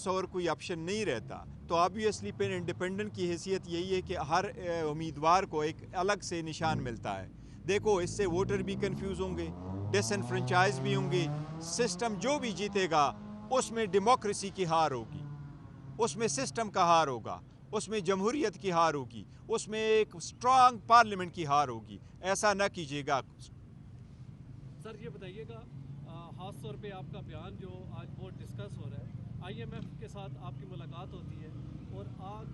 और कोई ऑप्शन नहीं रहता, तो ऑब्वियसली फिर इंडिपेंडेंट की हैसियत यही है कि हर उम्मीदवार को एक अलग से निशान मिलता है। देखो, इससे वोटर भी कंफ्यूज होंगे, डिसएनफ्रेंचाइज भी होंगे, सिस्टम जो भी जीतेगा उसमें डेमोक्रेसी की हार होगी, उसमें सिस्टम का हार होगा, उसमें जमहूरियत की हार होगी, उसमें एक स्ट्रांग पार्लियामेंट की हार होगी। ऐसा ना कीजिएगा। सर ये बताइएगा, ख़ास तौर पे आपका बयान जो आज बहुत डिस्कस हो रहा है, IMF के साथ आपकी मुलाकात होती है और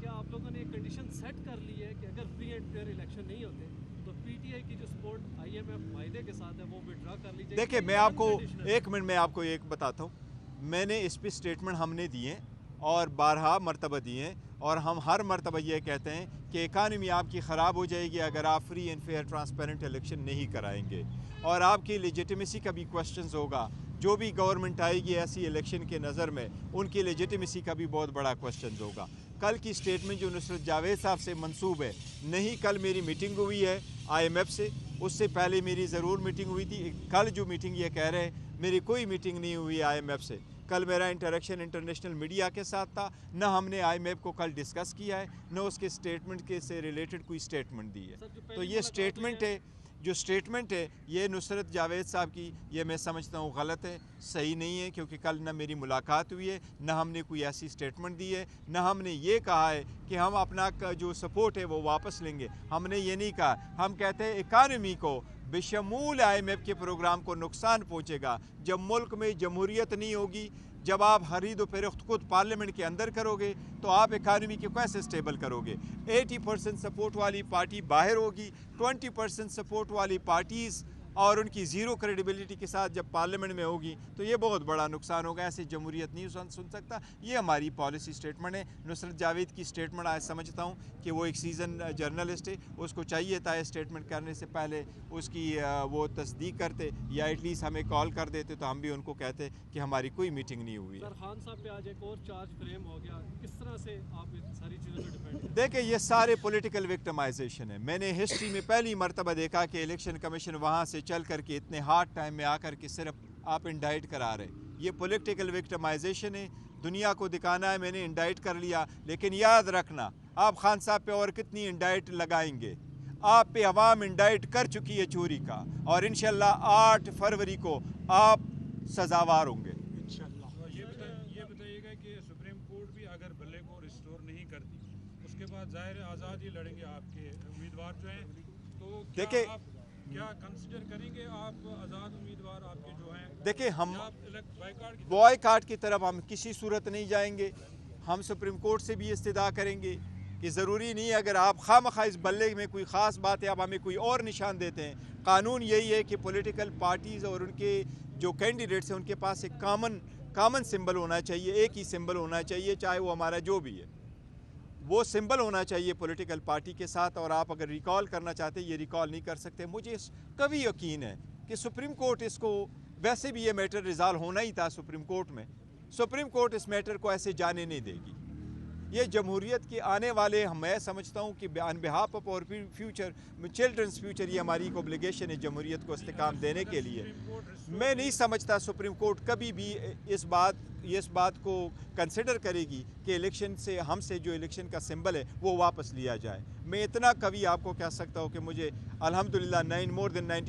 क्या आप लोगों ने एक कंडीशन सेट कर ली है कि अगर फ्री एंड फेयर इलेक्शन नहीं होते तो PTI की जो सपोर्ट IMF मायदे के साथ है वो विड्रॉ कर ली जाएगी? देखिए, मैं आपको एक मिनट में आपको एक बताता हूँ। मैंने इस पर स्टेटमेंट हमने दिए और 12 मरतबा दिए, और हम हर मरतबा ये कहते हैं कि इकानमी आपकी ख़राब हो जाएगी अगर आप free and fair transparent election नहीं कराएंगे, और आपकी लेजिटिमेसी का भी क्वेश्चंस होगा। जो भी गवर्नमेंट आएगी ऐसी इलेक्शन के नज़र में, उनकी लेजिटिमेसी का भी बहुत बड़ा क्वेश्चन होगा। कल की स्टेटमेंट जो नुसरत जावेद साहब से मंसूब है, नहीं, कल मेरी मीटिंग हुई है IMF से, उससे पहले मेरी ज़रूर मीटिंग हुई थी। कल जो मीटिंग ये कह रहे हैं, मेरी कोई मीटिंग नहीं हुई IMF से। कल मेरा इंटरेक्शन इंटरनेशनल मीडिया के साथ था, न हमने IMF को कल डिस्कस किया है, न उसके स्टेटमेंट के से रिलेटेड कोई स्टेटमेंट दी है। तो ये स्टेटमेंट है, जो स्टेटमेंट है ये नुसरत जावेद साहब की, ये मैं समझता हूँ गलत है, सही नहीं है, क्योंकि कल न मेरी मुलाकात हुई है, न हमने कोई ऐसी स्टेटमेंट दी है, न हमने ये कहा है कि हम अपना जो सपोर्ट है वो वापस लेंगे। हमने ये नहीं कहा। हम कहते हैं इकानमी को बेशमूल IMF के प्रोग्राम को नुकसान पहुँचेगा जब मुल्क में जमहूरियत नहीं होगी। जब आप खरीद व फरोख्त खुद पार्लियामेंट के अंदर करोगे तो आप इकानमी को कैसे स्टेबल करोगे? 80% सपोर्ट वाली पार्टी बाहर होगी, 20% सपोर्ट वाली पार्टीज़ और उनकी ज़ीरो क्रेडिबिलिटी के साथ जब पार्लियामेंट में होगी तो ये बहुत बड़ा नुकसान होगा। ऐसे जमहूरियत नहीं सुन सकता। ये हमारी पॉलिसी स्टेटमेंट है। नुसरत जावेद की स्टेटमेंट आज समझता हूँ कि वो एक सीजन जर्नलिस्ट है, उसको चाहिए था स्टेटमेंट करने से पहले उसकी वो तस्दीक करते, या एटलीस्ट हमें कॉल कर देते तो हम भी उनको कहते कि हमारी कोई मीटिंग नहीं हुई है। सर, खान साहब पे आज एक और चार्ज फ्रेम हो गया, किस तरह से आप इन सारी चीज़ों पर डिपेंड हैं? देखिए, ये सारे पॉलिटिकल विक्टिमाइजेशन है। मैंने हिस्ट्री में पहली मरतबा देखा कि इलेक्शन कमीशन वहाँ से चल करके इतने हार्ड टाइम में आकर के सिर्फ आप इंडाइट करा रहे। ये पॉलिटिकल विक्टिमाइजेशन है। दुनिया को दिखाना है मैंने इंडाइट कर लिया, लेकिन याद रखना आप खान साहब पे और कितनी इंडाइट लगाएंगे। आप पे अवाम इंडाइट कर चुकी है चोरी का, और इंशाल्लाह 8 फरवरी को आप सजावार होंगे। ये बताइएगा कि सुप्रीम कोर्ट भी अगर बल्ले को रिस्टोर नहीं करती, उसके बाद जाहिर आज़ाद ही लड़ेंगे आपके उम्मीदवार जो हैं, तो देखिए, क्या कंसिडर करेंगे आप आज़ाद उम्मीदवार आपके जो हैं? देखिए, हम बायकॉट बॉयकॉट की तरफ हम किसी सूरत नहीं जाएंगे। हम सुप्रीम कोर्ट से भी इस्तदा करेंगे कि ज़रूरी नहीं अगर आप खामखा इस बल्ले में कोई ख़ास बात है, आप हमें कोई और निशान देते हैं। कानून यही है कि पॉलिटिकल पार्टीज़ और उनके जो कैंडिडेट्स हैं उनके पास एक कॉमन सिंबल होना चाहिए, एक ही सिंबल होना चाहिए, चाहे वो हमारा जो भी है, वो सिंबल होना चाहिए पॉलिटिकल पार्टी के साथ। और आप अगर रिकॉल करना चाहते हैं, ये रिकॉल नहीं कर सकते। मुझे कभी यकीन है कि सुप्रीम कोर्ट इसको, वैसे भी ये मैटर रिजॉल्व होना ही था सुप्रीम कोर्ट में, सुप्रीम कोर्ट इस मैटर को ऐसे जाने नहीं देगी। ये जमहूरियत के आने वाले, मैं समझता हूँ कि ऑन बिहाफ ऑफ और फ्यूचर, चिल्ड्रंस फ्यूचर, ये हमारी एक ऑब्लिगेशन है जमहूरियत को इस्तेकाम देने के लिए। मैं नहीं समझता सुप्रीम कोर्ट कभी भी इस बात को कंसिडर करेगी कि इलेक्शन से, हमसे जो इलेक्शन का सिंबल है वो वापस लिया जाए। मैं इतना कभी आपको कह सकता हूँ कि मुझे अल्हम्दुलिल्लाह 9 मोर देन 90